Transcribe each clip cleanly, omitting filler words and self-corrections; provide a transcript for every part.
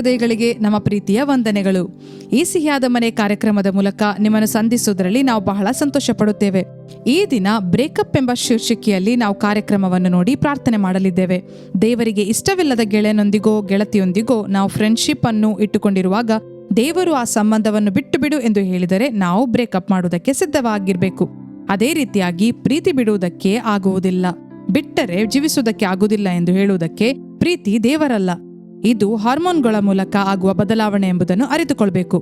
ಹೃದಯಗಳಿಗೆ ನಮ್ಮ ಪ್ರೀತಿಯ ವಂದನೆಗಳು. ಈ ಸಿಹಿಯಾದ ಮನೆ ಕಾರ್ಯಕ್ರಮದ ಮೂಲಕ ನಿಮ್ಮನ್ನು ಸಂಧಿಸುವುದರಲ್ಲಿ ನಾವು ಬಹಳ ಸಂತೋಷ ಪಡುತ್ತೇವೆ. ಈ ದಿನ ಬ್ರೇಕಪ್ ಎಂಬ ಶೀರ್ಷಿಕೆಯಲ್ಲಿ ನಾವು ಕಾರ್ಯಕ್ರಮವನ್ನು ನೋಡಿ ಪ್ರಾರ್ಥನೆ ಮಾಡಲಿದ್ದೇವೆ. ದೇವರಿಗೆ ಇಷ್ಟವಿಲ್ಲದ ಗೆಳೆಯನೊಂದಿಗೋ ಗೆಳತಿಯೊಂದಿಗೋ ನಾವು ಫ್ರೆಂಡ್ಶಿಪ್ ಅನ್ನು ಇಟ್ಟುಕೊಂಡಿರುವಾಗ ದೇವರು ಆ ಸಂಬಂಧವನ್ನು ಬಿಟ್ಟು ಬಿಡು ಎಂದು ಹೇಳಿದರೆ ನಾವು ಬ್ರೇಕಪ್ ಮಾಡುವುದಕ್ಕೆ ಸಿದ್ಧವಾಗಿರಬೇಕು. ಅದೇ ರೀತಿಯಾಗಿ ಪ್ರೀತಿ ಬಿಡುವುದಕ್ಕೆ ಆಗುವುದಿಲ್ಲ, ಬಿಟ್ಟರೆ ಜೀವಿಸುವುದಕ್ಕೆ ಆಗುವುದಿಲ್ಲ ಎಂದು ಹೇಳುವುದಕ್ಕೆ ಪ್ರೀತಿ ದೇವರಲ್ಲ. ಇದು ಹಾರ್ಮೋನ್ಗಳ ಮೂಲಕ ಆಗುವ ಬದಲಾವಣೆ ಎಂಬುದನ್ನು ಅರಿತುಕೊಳ್ಬೇಕು.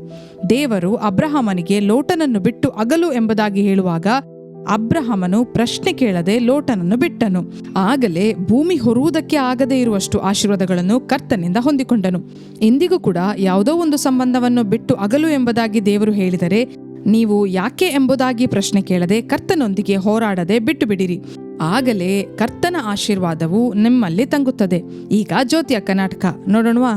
ದೇವರು ಅಬ್ರಹಾಮನಿಗೆ ಲೋಟನನ್ನು ಬಿಟ್ಟು ಅಗಲು ಎಂಬುದಾಗಿ ಹೇಳುವಾಗ ಅಬ್ರಹಾಮನು ಪ್ರಶ್ನೆ ಕೇಳದೆ ಲೋಟನನ್ನು ಬಿಟ್ಟನು. ಆಗಲೇ ಭೂಮಿ ಹೊರುವುದಕ್ಕೆ ಆಗದೇ ಇರುವಷ್ಟು ಆಶೀರ್ವಾದಗಳನ್ನು ಕರ್ತನಿಂದ ಹೊಂದಿಕೊಂಡನು. ಇಂದಿಗೂ ಕೂಡ ಯಾವುದೋ ಒಂದು ಸಂಬಂಧವನ್ನು ಬಿಟ್ಟು ಅಗಲು ಎಂಬುದಾಗಿ ದೇವರು ಹೇಳಿದರೆ ನೀವು ಯಾಕೆ ಎಂಬುದಾಗಿ ಪ್ರಶ್ನೆ ಕೇಳದೆ ಕರ್ತನೊಂದಿಗೆ ಹೋರಾಡದೆ ಬಿಟ್ಟು ಬಿಡಿರಿ. ಆಗಲೇ ಕರ್ತನ ಆಶೀರ್ವಾದವು ನಿಮ್ಮಲ್ಲಿ ತಂಗುತ್ತದೆ. ಈಗ ಜ್ಯೋತಿಯ ಕರ್ನಾಟಕ ನೋಡೋಣವಾ?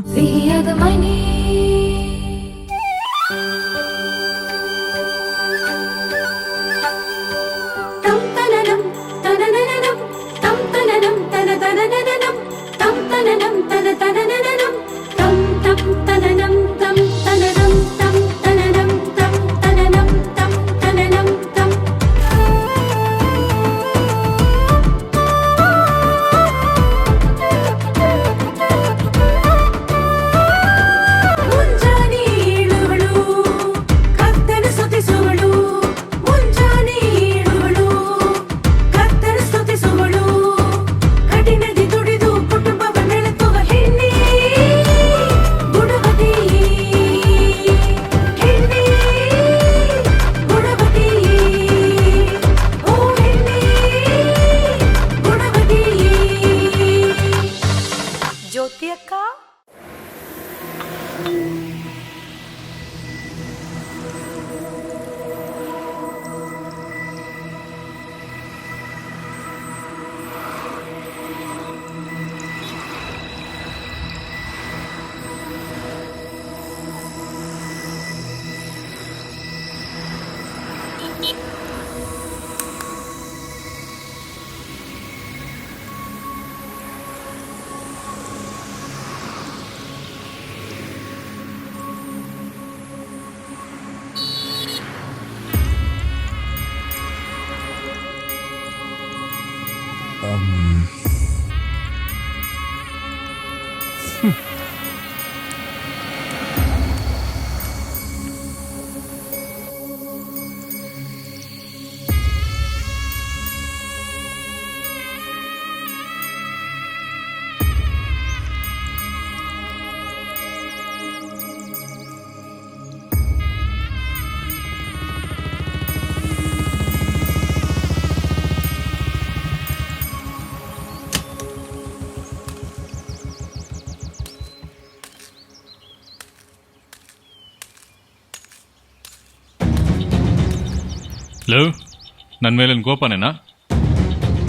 ನನ್ನ ಮೇಲಿನ ಕೋಪನೇನಾ?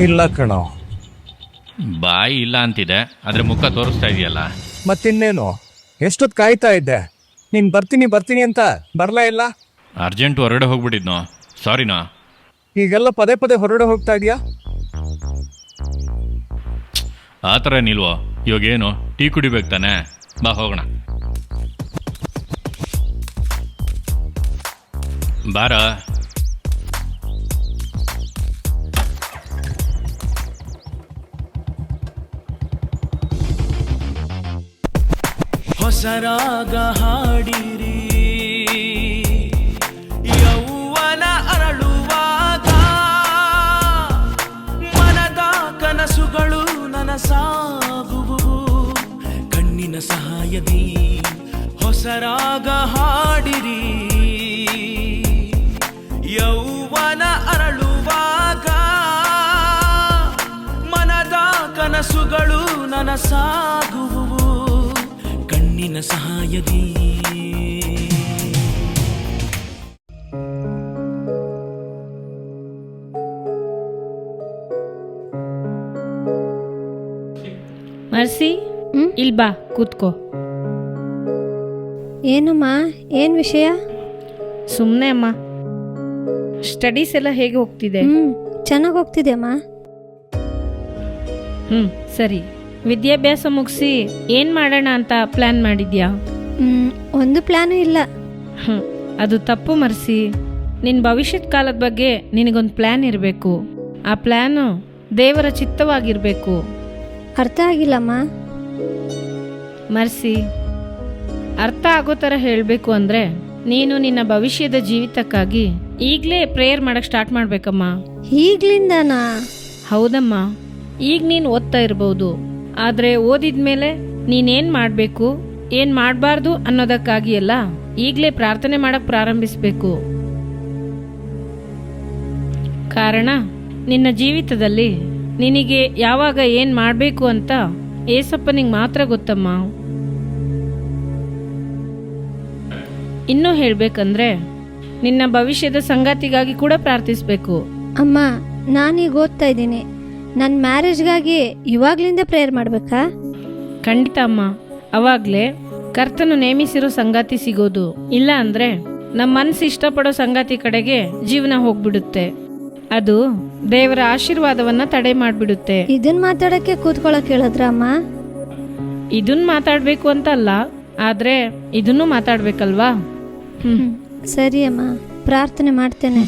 ಇಲ್ಲ ಕಣೋ. ಬಾಯಿ ಇಲ್ಲ ಅಂತಿದೆ, ಆದ್ರೆ ಮುಖ ತೋರಿಸ್ತಾ ಇದೆಯಲ್ಲ. ಮತ್ತಿನ್ನೇನು, ಎಷ್ಟೊತ್ತು ಕಾಯ್ತಾ ಇದ್ದೆ ನೀನು ಬರ್ತೀನಿ ಅಂತ ಬರಲೇ ಇಲ್ಲ. ಅರ್ಜೆಂಟ್ ಹೊರಗಡೆ ಹೋಗ್ಬಿಟ್ಟಿದ್ನೋ, ಸಾರಿನಾ. ಈಗೆಲ್ಲ ಪದೇ ಪದೇ ಹೊರಗಡೆ ಹೋಗ್ತಾ ಇದೆಯಾ? ಆ ಥರ ಏನಿಲ್ವೋ. ಇವಾಗ ಏನು ಟೀ ಕುಡಿಬೇಕು ತಾನೆ, ಬಾ ಹೋಗೋಣ. ಬಾರ. ಹೊಸರಾಗ ಹಾಡಿರಿ ಯೌವನ ಅರಳುವಾಗ, ಮನದ ಕನಸುಗಳು ನನಸಾಗುವು ಕಣ್ಣಿನ ಸಹಾಯದಿ. ಹೊಸರಾಗ ಹಾಡಿರಿ ಯೌವನ ಅರಳುವಾಗ, ಮನದ ಕನಸುಗಳು ನನಸಾಗುವು ಕಣ್ಣಿನ ಸಹಾಯದಿ. ಮರ್ಸಿ, ಇಲ್ಲಿ ಬಾ ಕೂತ್ಕೋ. ಏನಮ್ಮ, ಏನು ವಿಷಯ? ಸುಮ್ಮನೆ ಅಮ್ಮ. ಸ್ಟಡೀಸ್ ಎಲ್ಲ ಹೇಗೆ ಹೋಗ್ತಿದೆ? ಚೆನ್ನಾಗಿ ಹೋಗ್ತಿದೆ ಅಮ್ಮ. ಸರಿ. ವಿದ್ಯಾಭ್ಯಾಸ ಮುಗಿಸಿ ಏನು ಮಾಡೋಣ ಅಂತ ಪ್ಲ್ಯಾನ್ ಮಾಡಿದ್ಯಾ? ಒಂದು ಪ್ಲಾನು ಇಲ್ಲ. ಅದು ತಪ್ಪು ಮರ್ಸಿ. ನಿನ್ನ ಭವಿಷ್ಯದ ಕಾಲದ ಬಗ್ಗೆ ನಿನಗೊಂದು ಪ್ಲ್ಯಾನ್ ಇರಬೇಕು. ಆ ಪ್ಲ್ಯಾನು ದೇವರ ಚಿತ್ತವಾಗಿರಬೇಕು. ಅರ್ಥ ಆಗಿಲ್ಲಮ್ಮ. ಮರ್ಸಿ, ಅರ್ಥ ಆಗೋ ಥರ ಹೇಳಬೇಕು ಅಂದರೆ ನೀನು ನಿನ್ನ ಭವಿಷ್ಯದ ಜೀವಿತಕ್ಕಾಗಿ ಈಗಲೇ ಪ್ರೇಯರ್ ಮಾಡೋಕ್ಕೆ ಸ್ಟಾರ್ಟ್ ಮಾಡಬೇಕಮ್ಮ. ಈಗ್ಲಿಂದನಾ? ಹೌದಮ್ಮ. ಈಗ ನೀನು ಓದ್ತಾ ಇರ್ಬೋದು, ಆದರೆ ಓದಿದ ಮೇಲೆ ನೀನೇನು ಮಾಡಬೇಕು ಏನು ಮಾಡಬಾರ್ದು ಅನ್ನೋದಕ್ಕಾಗಿ ಎಲ್ಲ ಈಗಲೇ ಪ್ರಾರ್ಥನೆ ಮಾಡಕ್ಕೆ ಪ್ರಾರಂಭಿಸಬೇಕು. ಕಾರಣ ನಿನ್ನ ಜೀವಿತದಲ್ಲಿ ನಿನಗೆ ಯಾವಾಗ ಏನು ಮಾಡಬೇಕು ಅಂತ ಏಸಪ್ಪನಿಗೆ ಮಾತ್ರ ಗೊತ್ತಮ್ಮ. ಇನ್ನೂ ಹೇಳಬೇಕಂದ್ರೆ ನಿನ್ನ ಭವಿಷ್ಯದ ಸಂಗಾತಿಗಾಗಿ ಕೂಡ ಪ್ರಾರ್ಥಿಸಬೇಕು. ಅಮ್ಮ, ನಾನೀಗ ಓದ್ತಾ ಇದ್ದೀನಿ. ನನ್ನ ಮ್ಯಾರೇಜ್ಗಾಗಿ ಇವಾಗ್ಲಿಂದ ಪ್ರೇಯರ್ ಮಾಡಬೇಕಾ? ಖಂಡಿತ ಅಮ್ಮ. ಅವಾಗಲೇ ಕರ್ತನು ನೇಮಿಸಿರೋ ಸಂಗಾತಿ ಸಿಗೋದು. ಇಲ್ಲ ಅಂದರೆ ನಮ್ಮ ಮನಸ್ಸು ಇಷ್ಟಪಡೋ ಸಂಗಾತಿ ಕಡೆಗೆ ಜೀವನ ಹೋಗ್ಬಿಡುತ್ತೆ. ಅದು ದೇವರ ಆಶೀರ್ವಾದವನ್ನ ತಡೆ ಮಾಡಿಬಿಡುತ್ತೆ. ಇದನ್ ಮಾತಾಡಕ್ಕೆ ಕೂತ್ಕೊಳಕ್ ಹೇಳಿದ್ರ ಅಮ್ಮ? ಇದನ್ನ ಮಾತಾಡಬೇಕು ಅಂತ ಅಲ್ಲ, ಆದರೆ ಇದನ್ನು ಮಾತಾಡ್ಬೇಕಲ್ವಾ? ಸರಿ ಅಮ್ಮ, ಪ್ರಾರ್ಥನೆ ಮಾಡ್ತೇನೆ.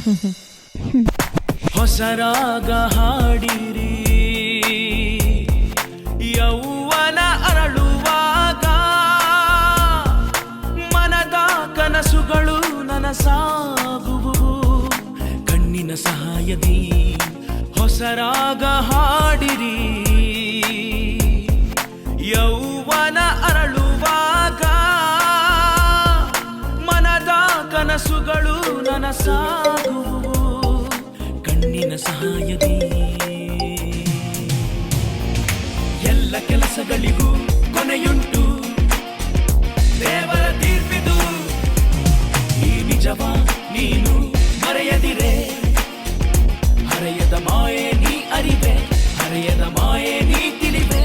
ಹೊಸ ರಾಗ ಹಾಡಿರಿ, ಯೌವನ ಅರಳುವಾಗ ಮನದ ಕನಸುಗಳು ನನಸಾಗುವು ಕಣ್ಣಿನ ಸಹಾಯದಿ. ಹೊಸ ರಾಗ ಹಾಡಿರಿ, ಯೌವನ ಅರಳುವಾಗ ಮನದ ಕನಸುಗಳು ನನಸಾಗುವು ಕಣ್ಣಿನ ಸಹಾಯದಿ. ಎಲ್ಲ ಕೆಲಸಗಳಿಗೂ ಕೊನೆಯುಂಟು, ದೇವರ ತೀರ್ಪಿದು. ಈ ನಿಜವ ನೀನು ಮರೆಯದಿರೆ, ಹರೆಯದ ಮಾಯೆ ನೀ ಅರಿವೆ, ಹರೆಯದ ಮಾಯೆ ನೀ ತಿಳಿವೆ.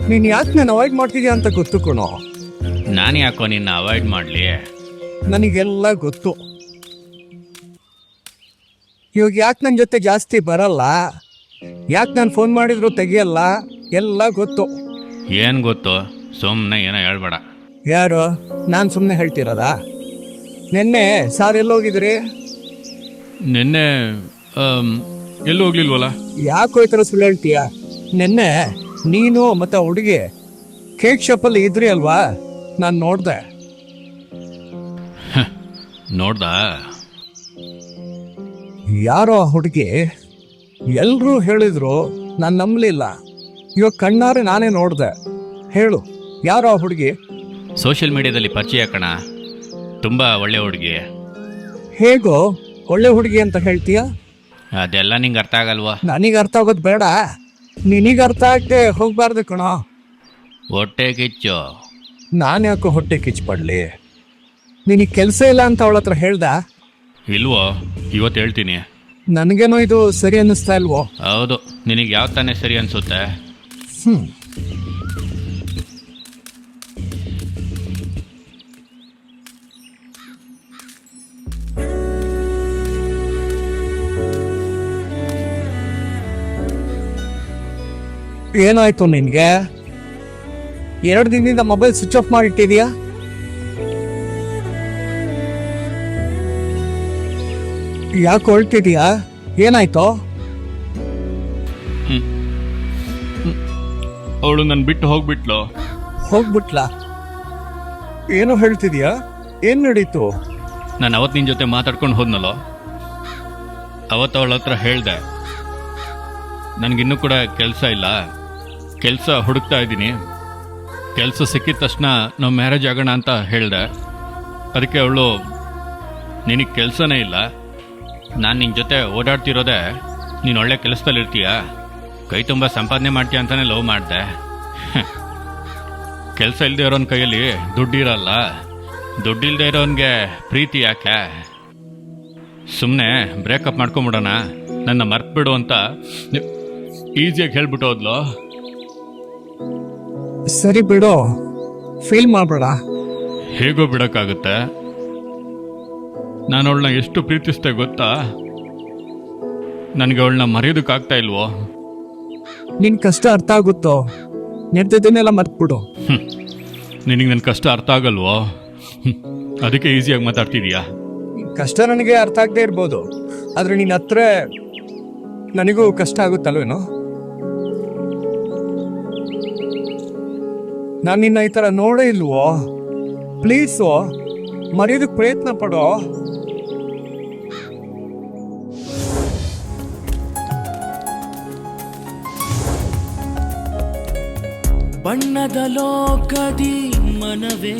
ನೀನ್ ಯಾಕೆ ನಾನು ಅವಾಯ್ಡ್ ಮಾಡ್ತಿದ್ಯಾ ಅಂತ ಗೊತ್ತು ಕಣೋ. ನಾನು ಯಾಕೋ ನಿನ್ನ ಅವಾಯ್ಡ್ ಮಾಡಲಿ? ನನಗೆಲ್ಲ ಗೊತ್ತು. ಇವಾಗ ಯಾಕೆ ನನ್ನ ಜೊತೆ ಜಾಸ್ತಿ ಬರಲ್ಲ, ಯಾಕೆ ನಾನು ಫೋನ್ ಮಾಡಿದ್ರು ತೆಗಿಯಲ್ಲ, ಎಲ್ಲ ಗೊತ್ತು. ಏನು ಗೊತ್ತು? ಸುಮ್ಮನೆ ಏನೋ ಹೇಳ್ಬೇಡ. ಯಾರು? ನಾನು ಸುಮ್ಮನೆ ಹೇಳ್ತಿರೋದಾ? ನಿನ್ನೆ ಸಾರ್ ಎಲ್ಲೋಗಿದ್ರಿ? ನಿನ್ನೆ ಎಲ್ಲೂ ಹೋಗ್ಲಿಲ್ವಲ್ಲ? ಯಾಕೋ ಈ ಥರ ಸುಳ್ಳು ಹೇಳ್ತೀಯ? ನಿನ್ನೆ ನೀನು ಮತ್ತೆ ಹುಡುಗಿ ಕೇಕ್ ಶಾಪಲ್ಲಿ ಇದ್ರಿ ಅಲ್ವಾ? ನಾನು ನೋಡ್ದೆ. ನೋಡ್ದಾ? ಯಾರೋ ಆ ಹುಡುಗಿ, ಎಲ್ರೂ ಹೇಳಿದ್ರು, ನಾನು ನಂಬಲಿಲ್ಲ. ಇವಾಗ ಕಣ್ಣಾರೆ ನಾನೇ ನೋಡ್ದೆ. ಹೇಳು, ಯಾರೋ ಆ ಹುಡುಗಿ? ಸೋಷಿಯಲ್ ಮೀಡಿಯಾದಲ್ಲಿ ಪರಿಚಯ ಕಣ, ತುಂಬ ಒಳ್ಳೆ ಹುಡುಗಿ. ಹೇಗೋ ಒಳ್ಳೆ ಹುಡುಗಿ ಅಂತ ಹೇಳ್ತೀಯ? ಅದೆಲ್ಲ ನಿಂಗೆ ಅರ್ಥ ಆಗಲ್ವಾ? ನನಗೆ ಅರ್ಥ ಆಗೋದು ಬೇಡ, ನಿನಗೆ ಅರ್ಥ ಆಗದೆ ಹೋಗ್ಬಾರ್ದು ಕಣೋ. ಹೊಟ್ಟೆ ಕಿಚ್ಚು. ನಾನು ಯಾಕೋ ಹೊಟ್ಟೆ ಕಿಚ್ಚಪಡ್ಲಿ? ನಿನಗೆ ಕೆಲಸ ಇಲ್ಲ ಅಂತ ಅವಳ ಹತ್ರ ಹೇಳ್ದ? ಇಲ್ವೋ? ಇವತ್ತು ಹೇಳ್ತೀನಿ. ನನಗೇನೋ ಇದು ಸರಿ ಅನ್ನಿಸ್ತಾ ಇಲ್ವೋ? ಹೌದು, ನಿನಗೆ ಯಾವ ತಾನೇ ಸರಿ ಅನಿಸುತ್ತೆ? ಏನಾಯ್ತು ನಿನ್ಗೆ? 2 ದಿನದಿಂದ ಮೊಬೈಲ್ ಸ್ವಿಚ್ ಆಫ್ ಮಾಡಿಟ್ಟಿದ್ಯಾ? ಯಾಕೆ ಹೊರಟಿದ್ಯಾ? ಏನಾಯ್ತು? ಅವಳು ನನ್ನ ಬಿಟ್ಟು ಹೋಗ್ಬಿಟ್ಲು. ಹೋಗ್ಬಿಟ್ಲಾ? ಏನು ಹೇಳ್ತಿದ್ಯಾ? ಏನ್ ನಡೀತು? ನಾನು ಅವತ್ತು ನಿನ್ನ ಜೊತೆ ಮಾತಾಡ್ಕೊಂಡು ಹೋದ್ನಲ್ಲೋ, ಅವತ್ತು ಅವಳ ಹತ್ರ ಹೇಳ್ದೆ, ನನಗಿನ್ನೂ ಕೂಡ ಕೆಲಸ ಇಲ್ಲ, ಕೆಲಸ ಹುಡುಕ್ತಾ ಇದ್ದೀನಿ, ಕೆಲಸ ಸಿಕ್ಕಿದ ತಕ್ಷಣ ನಾವು ಮ್ಯಾರೇಜ್ ಆಗೋಣ ಅಂತ ಹೇಳ್ದೆ. ಅದಕ್ಕೆ ಅವಳು, ನಿನಗೆ ಕೆಲಸನೇ ಇಲ್ಲ, ನಾನು ನಿನ್ನ ಜೊತೆ ಓಡಾಡ್ತಿರೋದೆ ನೀನು ಒಳ್ಳೆ ಕೆಲಸದಲ್ಲಿರ್ತೀಯ, ಕೈ ತುಂಬ ಸಂಪಾದನೆ ಮಾಡ್ತೀಯ ಅಂತಾನೆ ಲವ್ ಮಾಡಿದೆ. ಕೆಲಸ ಇಲ್ಲದೆ ಇರೋನ್ ಕೈಯಲ್ಲಿ ದುಡ್ಡಿರಲ್ಲ, ದುಡ್ಡಿಲ್ಲದೆ ಇರೋನ್ಗೆ ಪ್ರೀತಿ ಯಾಕೆ? ಸುಮ್ಮನೆ ಬ್ರೇಕಪ್ ಮಾಡ್ಕೊಂಬಿಡೋಣ, ನನ್ನ ಮರ್ತ್ಬಿಡು ಅಂತ ಈಸಿಯಾಗಿ ಹೇಳ್ಬಿಟ್ಟು ಹೋದ್ಲು. ಸರಿ ಬಿಡು, ಫೀಲ್ ಮಾಡಬೇಡ. ಹೇಗೋ ಬಿಡೋಕ್ಕಾಗುತ್ತೆ? ನಾನು ಅವಳನ್ನ ಎಷ್ಟು ಪ್ರೀತಿಸ್ತೆ ಗೊತ್ತಾ? ನನಗೆ ಅವಳನ್ನ ಮರೆಯೋದಕ್ಕಾಗ್ತಾ ಇಲ್ವೋ? ನಿನ್ ಕಷ್ಟ ಅರ್ಥ ಆಗುತ್ತೋ? ನೆಡ್ದಿದ್ದನ್ನೆಲ್ಲ ಮರ್ತ್ಬಿಡು. ನಿನಗೆ ನನ್ನ ಕಷ್ಟ ಅರ್ಥ ಆಗಲ್ವೋ? ಅದಕ್ಕೆ ಈಸಿಯಾಗಿ ಮಾತಾಡ್ತಿದೀಯಾ? ಕಷ್ಟ ನನಗೆ ಅರ್ಥ ಆಗದೆ ಇರ್ಬೋದು, ಆದ್ರೆ ನಿನ್ನ ಹತ್ರ ನನಗೂ ಕಷ್ಟ ಆಗುತ್ತಲ್ವೇನೋ? ನಾನು ನಿನ್ನ ಈ ಥರ ನೋಡೇ ಇಲ್ವೋ? ಪ್ಲೀಸು ಮರೆಯೋದಕ್ಕೆ ಪ್ರಯತ್ನ ಪಡೋ. ಬಣ್ಣದ ಲೋಕದಿ ಮನವೇ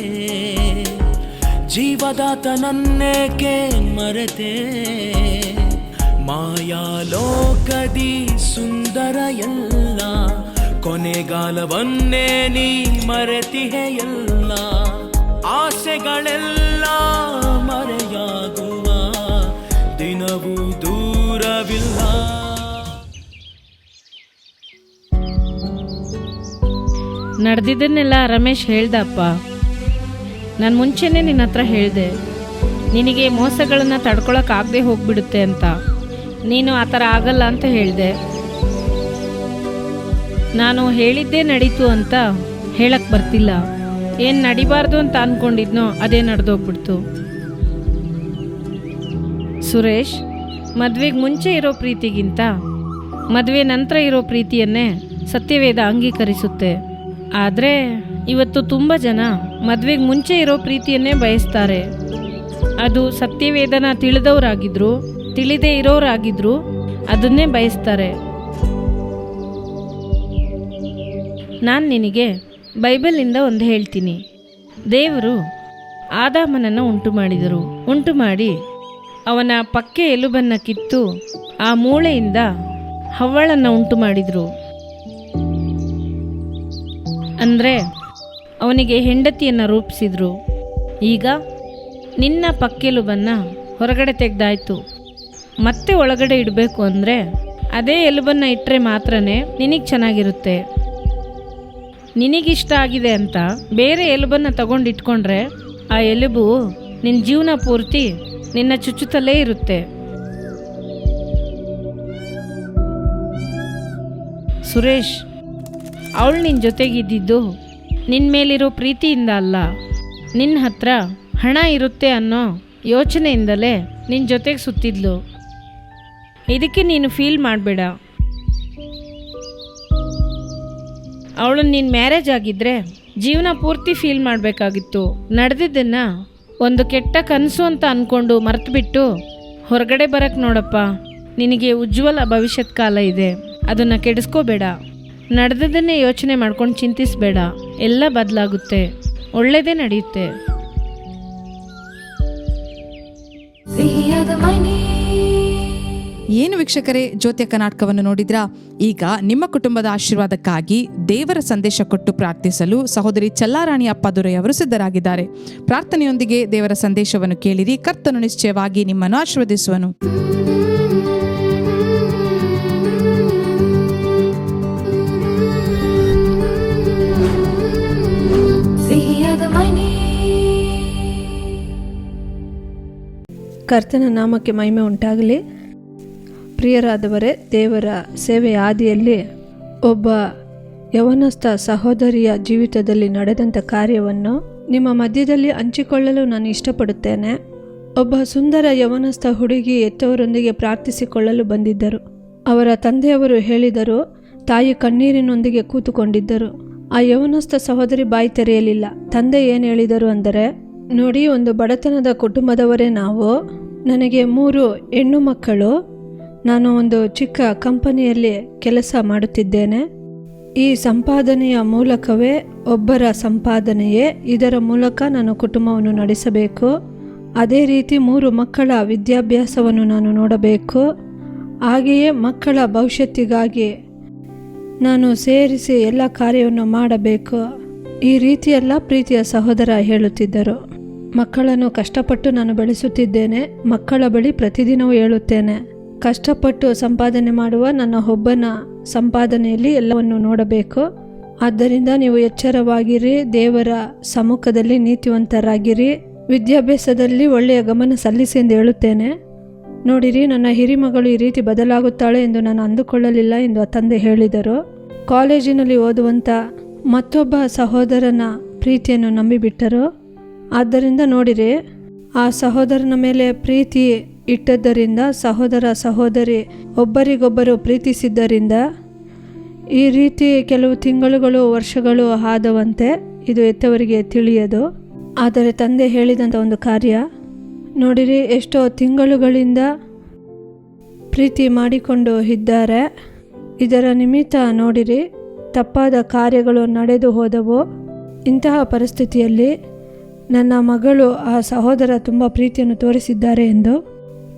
ಜೀವದಾತನನ್ನೇಕೆ ಮರೆತೆ, ಮಾಯಾಲೋಕದಿ ಸುಂದರ ಎಲ್ಲ ಕೊನೆಗಾಲವನ್ನೇ ನೀ ಮರೆತಿಹೆ ಎಲ್ಲ, ಆಸೆಗಳೆಲ್ಲ ಮರೆಯಾಗುವ ದಿನವೂ ದೂರವಿಲ್ಲ. ನಡೆದಿದ್ದನ್ನೆಲ್ಲ ರಮೇಶ್ ಹೇಳ್ದಪ್ಪ. ನಾನು ಮುಂಚೆನೇ ನಿನ್ನ ಹತ್ರ ಹೇಳಿದೆ, ನಿನಗೆ ಮೋಸಗಳನ್ನು ತಡ್ಕೊಳಕ್ಕಾಗದೆ ಹೋಗ್ಬಿಡುತ್ತೆ ಅಂತ. ನೀನು ಆ ಥರ ಆಗಲ್ಲ ಅಂತ ಹೇಳಿದೆ. ನಾನು ಹೇಳಿದ್ದೇ ನಡೀತು ಅಂತ ಹೇಳಕ್ಕೆ ಬರ್ತಿಲ್ಲ. ಏನು ನಡಿಬಾರ್ದು ಅಂತ ಅಂದ್ಕೊಂಡಿದ್ನೋ ಅದೇ ನಡೆದೋಗ್ಬಿಡ್ತು. ಸುರೇಶ್, ಮದುವೆಗೆ ಮುಂಚೆ ಇರೋ ಪ್ರೀತಿಗಿಂತ ಮದುವೆ ನಂತರ ಇರೋ ಪ್ರೀತಿಯನ್ನೇ ಸತ್ಯವೇದ ಅಂಗೀಕರಿಸುತ್ತೆ. ಆದರೆ ಇವತ್ತು ತುಂಬ ಜನ ಮದುವೆಗೆ ಮುಂಚೆ ಇರೋ ಪ್ರೀತಿಯನ್ನೇ ಬಯಸ್ತಾರೆ. ಅದು ಸತ್ಯವೇದನ ತಿಳಿದವರಾಗಿದ್ರು ತಿಳಿದೇ ಇರೋರಾಗಿದ್ರು ಅದನ್ನೇ ಬಯಸ್ತಾರೆ. ನಾನು ನಿನಗೆ ಬೈಬಲಿಂದ ಒಂದು ಹೇಳ್ತೀನಿ. ದೇವರು ಆದಾಮನನ್ನು ಉಂಟು ಮಾಡಿ ಅವನ ಪಕ್ಕೆ ಎಲುಬನ್ನು ಕಿತ್ತು ಆ ಮೂಳೆಯಿಂದ ಹವ್ವಳನ್ನು ಉಂಟು ಮಾಡಿದರು. ಅಂದರೆ ಅವನಿಗೆ ಹೆಂಡತಿಯನ್ನು ರೂಪಿಸಿದ್ರು. ಈಗ ನಿನ್ನ ಪಕ್ಕೆಲುಬನ್ನು ಹೊರಗಡೆ ತೆಗೆದಾಯ್ತು. ಮತ್ತೆ ಒಳಗಡೆ ಇಡಬೇಕು ಅಂದರೆ ಅದೇ ಎಲುಬನ್ನು ಇಟ್ಟರೆ ಮಾತ್ರನೇ ನಿನಗೆ ಚೆನ್ನಾಗಿರುತ್ತೆ. ನಿನಗಿಷ್ಟ ಆಗಿದೆ ಅಂತ ಬೇರೆ ಎಲುಬನ್ನು ತಗೊಂಡಿಟ್ಕೊಂಡ್ರೆ ಆ ಎಲುಬು ನಿನ್ನ ಜೀವನ ಪೂರ್ತಿ ನಿನ್ನ ಚುಚ್ಚುತ್ತಲೇ ಇರುತ್ತೆ. ಸುರೇಶ್, ಅವಳು ನಿನ್ನ ಜೊತೆಗಿದ್ದಿದ್ದು ನಿನ್ನ ಮೇಲಿರೋ ಪ್ರೀತಿಯಿಂದ ಅಲ್ಲ, ನಿನ್ನ ಹತ್ರ ಹಣ ಇರುತ್ತೆ ಅನ್ನೋ ಯೋಚನೆಯಿಂದಲೇ ನಿನ್ನ ಜೊತೆಗೆ ಸುತ್ತಿದ್ಲು. ಇದಕ್ಕೆ ನೀನು ಫೀಲ್ ಮಾಡಬೇಡ. ಅವಳು ನಿನ್ನ ಮ್ಯಾರೇಜ್ ಆಗಿದ್ದರೆ ಜೀವನ ಪೂರ್ತಿ ಫೀಲ್ ಮಾಡಬೇಕಾಗಿತ್ತು. ನಡೆದಿದ್ದನ್ನು ಒಂದು ಕೆಟ್ಟ ಕನಸು ಅಂತ ಅಂದ್ಕೊಂಡು ಮರೆತುಬಿಟ್ಟು ಹೊರಗಡೆ ಬರೋಕ್ಕೆ ನೋಡಪ್ಪ. ನಿನಗೆ ಉಜ್ವಲ ಭವಿಷ್ಯತ್ ಕಾಲ ಇದೆ, ಅದನ್ನು ಕೆಡಿಸ್ಕೋಬೇಡ. ನಡೆದದನ್ನೇ ಯೋಚನೆ ಮಾಡ್ಕೊಂಡು ಚಿಂತಿಸಬೇಡ. ಎಲ್ಲ ಬದಲಾಗುತ್ತೆ, ಒಳ್ಳೆಯದೇ ನಡೆಯುತ್ತೆ. ಏನು ವೀಕ್ಷಕರೇ, ಜ್ಯೋತಿಯ ಕರ್ನಾಟಕವನ್ನು ನೋಡಿದ್ರಾ? ಈಗ ನಿಮ್ಮ ಕುಟುಂಬದ ಆಶೀರ್ವಾದಕ್ಕಾಗಿ ದೇವರ ಸಂದೇಶ ಕೊಟ್ಟು ಪ್ರಾರ್ಥಿಸಲು ಸಹೋದರಿ ಚಲ್ಲಾರಾಣಿ ಅಪ್ಪಾದುರೈ ಅವರು ಸಿದ್ಧರಾಗಿದ್ದಾರೆ. ಪ್ರಾರ್ಥನೆಯೊಂದಿಗೆ ದೇವರ ಸಂದೇಶವನ್ನು ಕೇಳಿರಿ. ಕರ್ತನು ನಿಶ್ಚಯವಾಗಿ ನಿಮ್ಮನ್ನು ಆಶೀರ್ವದಿಸುವನು. ಕರ್ತನ ನಾಮಕ್ಕೆ ಮಹಿಮೆ ಉಂಟಾಗಲಿ. ಪ್ರಿಯರಾದವರೇ, ದೇವರ ಸೇವೆಯ ಹಾದಿಯಲ್ಲಿ ಒಬ್ಬ ಯವನಸ್ಥ ಸಹೋದರಿಯ ಜೀವಿತದಲ್ಲಿ ನಡೆದಂಥ ಕಾರ್ಯವನ್ನು ನಿಮ್ಮ ಮಧ್ಯದಲ್ಲಿ ಹಂಚಿಕೊಳ್ಳಲು ನಾನು ಇಷ್ಟಪಡುತ್ತೇನೆ. ಒಬ್ಬ ಸುಂದರ ಯವನಸ್ಥ ಹುಡುಗಿ ಹೆತ್ತವರೊಂದಿಗೆ ಪ್ರಾರ್ಥಿಸಿಕೊಳ್ಳಲು ಬಂದಿದ್ದರು. ಅವರ ತಂದೆಯವರು ಹೇಳಿದರು, ತಾಯಿ ಕಣ್ಣೀರಿನೊಂದಿಗೆ ಕೂತುಕೊಂಡಿದ್ದರು. ಆ ಯವನಸ್ಥ ಸಹೋದರಿ ಬಾಯಿ ತೆರೆಯಲಿಲ್ಲ. ತಂದೆ ಏನು ಹೇಳಿದರು ಅಂದರೆ, ನೋಡಿ, ಒಂದು ಬಡತನದ ಕುಟುಂಬದವರೇ ನಾವು, ನನಗೆ 3 ಹೆಣ್ಣು ಮಕ್ಕಳು, ನಾನು ಒಂದು ಚಿಕ್ಕ ಕಂಪನಿಯಲ್ಲಿ ಕೆಲಸ ಮಾಡುತ್ತಿದ್ದೇನೆ. ಈ ಸಂಪಾದನೆಯ ಮೂಲಕವೇ ಒಬ್ಬರ ಸಂಪಾದನೆಯೇ, ಇದರ ಮೂಲಕ ನಾನು ಕುಟುಂಬವನ್ನು ನಡೆಸಬೇಕು. ಅದೇ ರೀತಿ 3 ಮಕ್ಕಳ ವಿದ್ಯಾಭ್ಯಾಸವನ್ನು ನಾನು ನೋಡಬೇಕು. ಹಾಗೆಯೇ ಮಕ್ಕಳ ಭವಿಷ್ಯತ್ತಿಗಾಗಿ ನಾನು ಸೇರಿಸಿ ಎಲ್ಲ ಕಾರ್ಯವನ್ನು ಮಾಡಬೇಕು. ಈ ರೀತಿಯೆಲ್ಲ ಪ್ರೀತಿಯ ಸಹೋದರ ಹೇಳುತ್ತಿದ್ದರು. ಮಕ್ಕಳನ್ನು ಕಷ್ಟಪಟ್ಟು ನಾನು ಬೆಳೆಸುತ್ತಿದ್ದೇನೆ. ಮಕ್ಕಳ ಬಳಿ ಪ್ರತಿದಿನವೂ ಹೇಳುತ್ತೇನೆ, ಕಷ್ಟಪಟ್ಟು ಸಂಪಾದನೆ ಮಾಡುವ ನನ್ನ ಒಬ್ಬನ ಸಂಪಾದನೆಯಲ್ಲಿ ಎಲ್ಲವನ್ನು ನೋಡಬೇಕು. ಆದ್ದರಿಂದ ನೀವು ಎಚ್ಚರವಾಗಿರಿ, ದೇವರ ಸಮ್ಮುಖದಲ್ಲಿ ನೀತಿವಂತರಾಗಿರಿ, ವಿದ್ಯಾಭ್ಯಾಸದಲ್ಲಿ ಒಳ್ಳೆಯ ಗಮನ ಸಲ್ಲಿಸಿ ಎಂದು ಹೇಳುತ್ತೇನೆ. ನೋಡಿರಿ, ನನ್ನ ಹಿರಿಮಗಳು ಈ ರೀತಿ ಬದಲಾಗುತ್ತಾಳೆ ಎಂದು ನಾನು ಅಂದುಕೊಳ್ಳಲಿಲ್ಲ ಎಂದು ತಂದೆ ಹೇಳಿದರು. ಕಾಲೇಜಿನಲ್ಲಿ ಓದುವಂಥ ಮತ್ತೊಬ್ಬ ಸಹೋದರನ ಪ್ರೀತಿಯನ್ನು ನಂಬಿಬಿಟ್ಟರು. ಆದ್ದರಿಂದ ನೋಡಿರಿ, ಆ ಸಹೋದರನ ಮೇಲೆ ಪ್ರೀತಿ ಇಟ್ಟದ್ದರಿಂದ, ಸಹೋದರ ಸಹೋದರಿ ಒಬ್ಬರಿಗೊಬ್ಬರು ಪ್ರೀತಿಸಿದ್ದರಿಂದ ಈ ರೀತಿ ಕೆಲವು ತಿಂಗಳುಗಳು ವರ್ಷಗಳು ಆದವಂತೆ ಇದು ಹೆತ್ತವರಿಗೆ ತಿಳಿಯದು. ಆದರೆ ತಂದೆ ಹೇಳಿದಂಥ ಒಂದು ಕಾರ್ಯ ನೋಡಿರಿ, ಎಷ್ಟೋ ತಿಂಗಳುಗಳಿಂದ ಪ್ರೀತಿ ಮಾಡಿಕೊಂಡು ಇದ್ದಾರೆ. ಇದರ ನಿಮಿತ್ತ ನೋಡಿರಿ, ತಪ್ಪಾದ ಕಾರ್ಯಗಳು ನಡೆದು ಹೋದವು. ಇಂತಹ ಪರಿಸ್ಥಿತಿಯಲ್ಲಿ ನನ್ನ ಮಗಳು ಆ ಸಹೋದರ ತುಂಬ ಪ್ರೀತಿಯನ್ನು ತೋರಿಸಿದ್ದಾರೆ ಎಂದು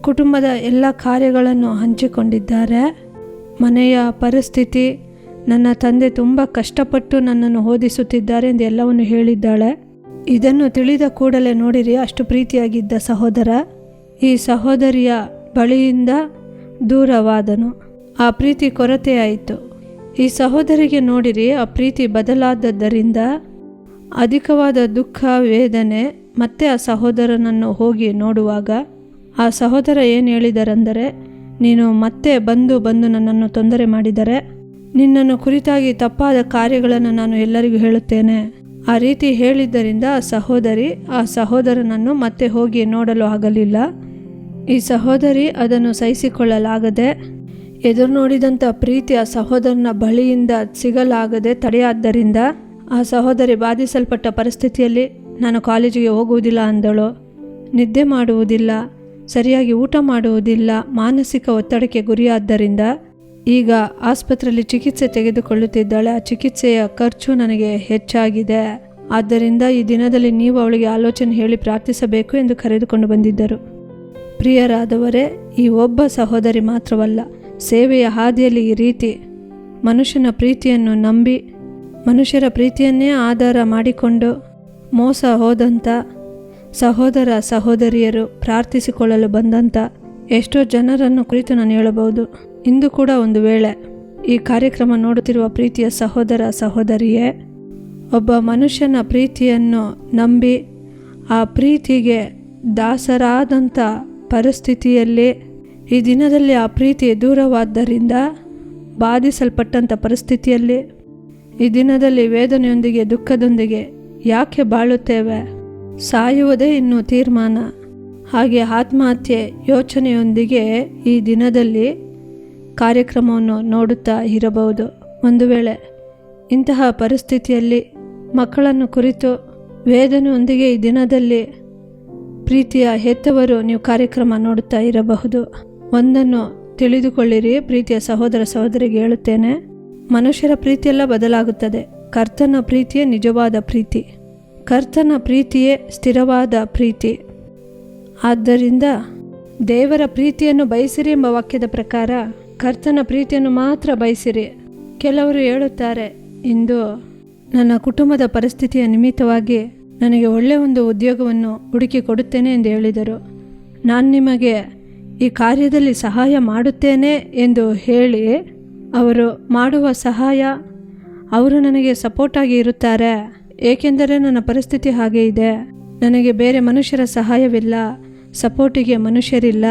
ಕುಟುಂಬದ ಎಲ್ಲ ಕಾರ್ಯಗಳನ್ನು ಹಂಚಿಕೊಂಡಿದ್ದಾರೆ. ಮನೆಯ ಪರಿಸ್ಥಿತಿ, ನನ್ನ ತಂದೆ ತುಂಬ ಕಷ್ಟಪಟ್ಟು ನನ್ನನ್ನು ಓದಿಸುತ್ತಿದ್ದಾರೆ ಎಂದು ಎಲ್ಲವನ್ನು ಹೇಳಿದ್ದಾಳೆ. ಇದನ್ನು ತಿಳಿದ ಕೂಡಲೇ ನೋಡಿರಿ, ಅಷ್ಟು ಪ್ರೀತಿಯಾಗಿದ್ದ ಸಹೋದರ ಈ ಸಹೋದರಿಯ ಬಳಿಯಿಂದ ದೂರವಾದನು. ಆ ಪ್ರೀತಿ ಕೊರತೆಯಾಯಿತು. ಈ ಸಹೋದರಿಗೆ ನೋಡಿರಿ, ಆ ಪ್ರೀತಿ ಬದಲಾದದ್ದರಿಂದ ಅಧಿಕವಾದ ದುಃಖ ವೇದನೆ. ಮತ್ತೆ ಆ ಸಹೋದರನನ್ನು ಹೋಗಿ ನೋಡುವಾಗ ಆ ಸಹೋದರ ಏನು ಹೇಳಿದರೆಂದರೆ, ನೀನು ಮತ್ತೆ ಬಂದು ನನ್ನನ್ನು ತೊಂದರೆ ಮಾಡಿದರೆ ನಿನ್ನನ್ನು ಕುರಿತಾಗಿ ತಪ್ಪಾದ ಕಾರ್ಯಗಳನ್ನು ನಾನು ಎಲ್ಲರಿಗೂ ಹೇಳುತ್ತೇನೆ. ಆ ರೀತಿ ಹೇಳಿದ್ದರಿಂದ ಆ ಸಹೋದರನನ್ನು ಮತ್ತೆ ಹೋಗಿ ನೋಡಲು ಆಗಲಿಲ್ಲ. ಈ ಸಹೋದರಿ ಅದನ್ನು ಸಹಿಸಿಕೊಳ್ಳಲಾಗದೆ ಎದುರು ನೋಡಿದಂಥ ಪ್ರೀತಿ ಆ ಸಹೋದರನ ಬಳಿಯಿಂದ ಸಿಗಲಾಗದೆ ತಡೆಯಾದ್ದರಿಂದ ಆ ಸಹೋದರಿ ಬಾಧಿಸಲ್ಪಟ್ಟ ಪರಿಸ್ಥಿತಿಯಲ್ಲಿ ನಾನು ಕಾಲೇಜಿಗೆ ಹೋಗುವುದಿಲ್ಲ ಅಂದಳು. ನಿದ್ದೆ ಮಾಡುವುದಿಲ್ಲ, ಸರಿಯಾಗಿ ಊಟ ಮಾಡುವುದಿಲ್ಲ, ಮಾನಸಿಕ ಒತ್ತಡಕ್ಕೆ ಗುರಿಯಾದ್ದರಿಂದ ಈಗ ಆಸ್ಪತ್ರೆಯಲ್ಲಿ ಚಿಕಿತ್ಸೆ ತೆಗೆದುಕೊಳ್ಳುತ್ತಿದ್ದಾಳೆ. ಆ ಚಿಕಿತ್ಸೆಯ ಖರ್ಚು ನನಗೆ ಹೆಚ್ಚಾಗಿದೆ. ಆದ್ದರಿಂದ ಈ ದಿನದಲ್ಲಿ ನೀವು ಅವಳಿಗೆ ಆಲೋಚನೆ ಹೇಳಿ ಪ್ರಾರ್ಥಿಸಬೇಕು ಎಂದು ಕರೆದುಕೊಂಡು ಬಂದಿದ್ದರು. ಪ್ರಿಯರಾದವರೇ, ಈ ಒಬ್ಬ ಸಹೋದರಿ ಮಾತ್ರವಲ್ಲ, ಸೇವೆಯ ಹಾದಿಯಲ್ಲಿ ಈ ರೀತಿ ಮನುಷ್ಯನ ಪ್ರೀತಿಯನ್ನು ನಂಬಿ ಮನುಷ್ಯರ ಪ್ರೀತಿಯನ್ನೇ ಆಧಾರ ಮಾಡಿಕೊಂಡು ಮೋಸ ಹೋದಂಥ ಸಹೋದರ ಸಹೋದರಿಯರು ಪ್ರಾರ್ಥಿಸಿಕೊಳ್ಳಲು ಬಂದಂಥ ಎಷ್ಟೋ ಜನರನ್ನು ಕುರಿತು ನಾನು ಹೇಳಬಹುದು. ಇಂದು ಕೂಡ ಒಂದು ವೇಳೆ ಈ ಕಾರ್ಯಕ್ರಮ ನೋಡುತ್ತಿರುವ ಪ್ರೀತಿಯ ಸಹೋದರ ಸಹೋದರಿಯೇ, ಒಬ್ಬ ಮನುಷ್ಯನ ಪ್ರೀತಿಯನ್ನು ನಂಬಿ ಆ ಪ್ರೀತಿಗೆ ದಾಸರಾದಂಥ ಪರಿಸ್ಥಿತಿಯಲ್ಲಿ ಈ ದಿನದಲ್ಲಿ ಆ ಪ್ರೀತಿ ದೂರವಾದ್ದರಿಂದ ಬಾಧಿಸಲ್ಪಟ್ಟಂಥ ಪರಿಸ್ಥಿತಿಯಲ್ಲಿ ಈ ದಿನದಲ್ಲಿ ವೇದನೆಯೊಂದಿಗೆ ದುಃಖದೊಂದಿಗೆ ಯಾಕೆ ಬಾಳುತ್ತೇವೆ? ಸಾಯುವುದೇ ಇನ್ನೂ ತೀರ್ಮಾನ. ಹಾಗೆ ಆತ್ಮಹತ್ಯೆ ಯೋಚನೆಯೊಂದಿಗೆ ಈ ದಿನದಲ್ಲಿ ಕಾರ್ಯಕ್ರಮವನ್ನು ನೋಡುತ್ತಾ ಇರಬಹುದು. ಒಂದು ವೇಳೆ ಇಂತಹ ಪರಿಸ್ಥಿತಿಯಲ್ಲಿ ಮಕ್ಕಳನ್ನು ಕುರಿತು ವೇದನೆಯೊಂದಿಗೆ ಈ ದಿನದಲ್ಲಿ ಪ್ರೀತಿಯ ಹೆತ್ತವರು ನೀವು ಕಾರ್ಯಕ್ರಮ ನೋಡುತ್ತಾ ಇರಬಹುದು. ಒಂದನ್ನು ತಿಳಿದುಕೊಳ್ಳಿರಿ, ಪ್ರೀತಿಯ ಸಹೋದರ ಸಹೋದರಿಗೆ ಹೇಳುತ್ತೇನೆ, ಮನುಷ್ಯರ ಪ್ರೀತಿಯೆಲ್ಲ ಬದಲಾಗುತ್ತದೆ. ಕರ್ತನ ಪ್ರೀತಿಯೇ ನಿಜವಾದ ಪ್ರೀತಿ. ಕರ್ತನ ಪ್ರೀತಿಯೇ ಸ್ಥಿರವಾದ ಪ್ರೀತಿ. ಆದ್ದರಿಂದ ದೇವರ ಪ್ರೀತಿಯನ್ನು ಬಯಸಿರಿ ಎಂಬ ವಾಕ್ಯದ ಪ್ರಕಾರ ಕರ್ತನ ಪ್ರೀತಿಯನ್ನು ಮಾತ್ರ ಬಯಸಿರಿ. ಕೆಲವರು ಹೇಳುತ್ತಾರೆ, ಇಂದು ನನ್ನ ಕುಟುಂಬದ ಪರಿಸ್ಥಿತಿಯ ನಿಮಿತ್ತವಾಗಿ ನನಗೆ ಒಳ್ಳೆಯ ಒಂದು ಉದ್ಯೋಗವನ್ನು ಹುಡುಕಿ ಕೊಡುತ್ತೇನೆ ಎಂದು ಹೇಳಿದರು. ನಾನು ನಿಮಗೆ ಈ ಕಾರ್ಯದಲ್ಲಿ ಸಹಾಯ ಮಾಡುತ್ತೇನೆ ಎಂದು ಹೇಳಿ ಅವರು ಮಾಡುವ ಸಹಾಯ, ಅವರು ನನಗೆ ಸಪೋರ್ಟಾಗಿ ಇರುತ್ತಾರೆ. ಏಕೆಂದರೆ ನನ್ನ ಪರಿಸ್ಥಿತಿ ಹಾಗೆ ಇದೆ, ನನಗೆ ಬೇರೆ ಮನುಷ್ಯರ ಸಹಾಯವಿಲ್ಲ, ಸಪೋರ್ಟಿಗೆ ಮನುಷ್ಯರಿಲ್ಲ,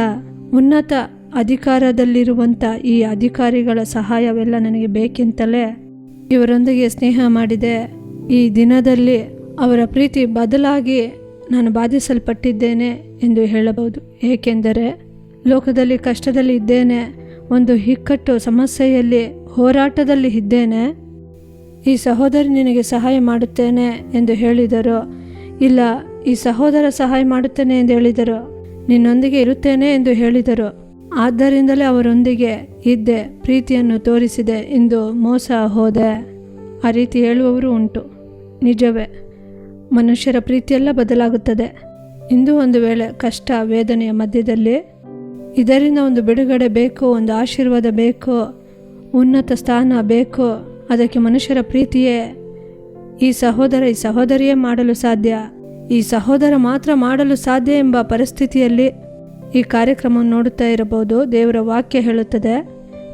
ಉನ್ನತ ಅಧಿಕಾರದಲ್ಲಿರುವಂಥ ಈ ಅಧಿಕಾರಿಗಳ ಸಹಾಯವೆಲ್ಲ ನನಗೆ ಬೇಕೆಂತಲೇ ಇವರೊಂದಿಗೆ ಸ್ನೇಹ ಮಾಡಿದೆ. ಈ ದಿನದಲ್ಲಿ ಅವರ ಪ್ರೀತಿ ಬದಲಾಗಿ ನಾನು ಬಾಧಿಸಲ್ಪಟ್ಟಿದ್ದೇನೆ ಎಂದು ಹೇಳಬಹುದು. ಏಕೆಂದರೆ ಲೋಕದಲ್ಲಿ ಕಷ್ಟದಲ್ಲಿ ಇದ್ದೇನೆ, ಒಂದು ಇಕ್ಕಟ್ಟು ಸಮಸ್ಯೆಯಲ್ಲಿ ಹೋರಾಟದಲ್ಲಿ ಇದ್ದೇನೆ. ಈ ಸಹೋದರಿ ನಿನಗೆ ಸಹಾಯ ಮಾಡುತ್ತೇನೆ ಎಂದು ಹೇಳಿದರು. ಇಲ್ಲ, ಈ ಸಹೋದರ ಸಹಾಯ ಮಾಡುತ್ತೇನೆ ಎಂದು ಹೇಳಿದರು. ನಿನ್ನೊಂದಿಗೆ ಇರುತ್ತೇನೆ ಎಂದು ಹೇಳಿದರು. ಆದ್ದರಿಂದಲೇ ಅವರೊಂದಿಗೆ ಇದ್ದೆ, ಪ್ರೀತಿಯನ್ನು ತೋರಿಸಿದೆ ಎಂದು ಮೋಸ ಹೋದೆ. ಆ ರೀತಿ ಹೇಳುವವರು ಉಂಟು. ನಿಜವೇ, ಮನುಷ್ಯರ ಪ್ರೀತಿಯೆಲ್ಲ ಬದಲಾಗುತ್ತದೆ. ಇಂದು ಒಂದು ವೇಳೆ ಕಷ್ಟ ವೇದನೆಯ ಮಧ್ಯದಲ್ಲಿ ಇದರಿಂದ ಒಂದು ಬಿಡುಗಡೆ ಬೇಕು, ಒಂದು ಆಶೀರ್ವಾದ ಬೇಕು, ಉನ್ನತ ಸ್ಥಾನ ಬೇಕೋ ಅದಕ್ಕೆ ಮನುಷ್ಯರ ಪ್ರೀತಿಯೇ ಈ ಸಹೋದರಿಯೇ ಮಾಡಲು ಸಾಧ್ಯ, ಈ ಸಹೋದರ ಮಾತ್ರ ಮಾಡಲು ಸಾಧ್ಯ ಎಂಬ ಪರಿಸ್ಥಿತಿಯಲ್ಲಿ ಈ ಕಾರ್ಯಕ್ರಮವನ್ನು ನೋಡುತ್ತಾ ಇರಬಹುದು. ದೇವರ ವಾಕ್ಯ ಹೇಳುತ್ತದೆ,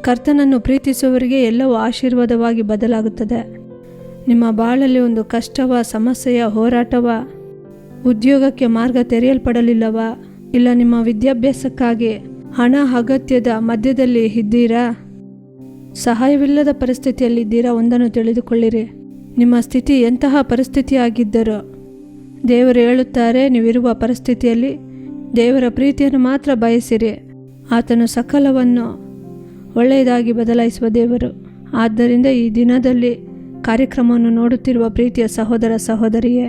ಕರ್ತನನ್ನು ಪ್ರೀತಿಸುವವರಿಗೆ ಎಲ್ಲವೂ ಆಶೀರ್ವಾದವಾಗಿ ಬದಲಾಗುತ್ತದೆ. ನಿಮ್ಮ ಬಾಳಲ್ಲಿ ಒಂದು ಕಷ್ಟವ, ಸಮಸ್ಯೆಯ, ಹೋರಾಟವ, ಉದ್ಯೋಗಕ್ಕೆ ಮಾರ್ಗ ತೆರೆಯಲ್ಪಡಲಿಲ್ಲವ, ಇಲ್ಲ ನಿಮ್ಮ ವಿದ್ಯಾಭ್ಯಾಸಕ್ಕಾಗಿ ಹಣ ಅಗತ್ಯದ ಮಧ್ಯದಲ್ಲಿ ಇದ್ದೀರಾ, ಸಹಾಯವಿಲ್ಲದ ಪರಿಸ್ಥಿತಿಯಲ್ಲಿದ್ದೀರಾ, ಒಂದನ್ನು ತಿಳಿದುಕೊಳ್ಳಿರಿ. ನಿಮ್ಮ ಸ್ಥಿತಿ ಎಂತಹ ಪರಿಸ್ಥಿತಿಯಾಗಿದ್ದರೂ ದೇವರು ಹೇಳುತ್ತಾರೆ, ನೀವಿರುವ ಪರಿಸ್ಥಿತಿಯಲ್ಲಿ ದೇವರ ಪ್ರೀತಿಯನ್ನು ಮಾತ್ರ ಬಯಸಿರಿ, ಆತನು ಸಕಲವನ್ನು ಒಳ್ಳೆಯದಾಗಿ ಬದಲಾಯಿಸುವ ದೇವರು. ಆದ್ದರಿಂದ ಈ ದಿನದಲ್ಲಿ ಕಾರ್ಯಕ್ರಮವನ್ನು ನೋಡುತ್ತಿರುವ ಪ್ರೀತಿಯ ಸಹೋದರ ಸಹೋದರಿಯೇ,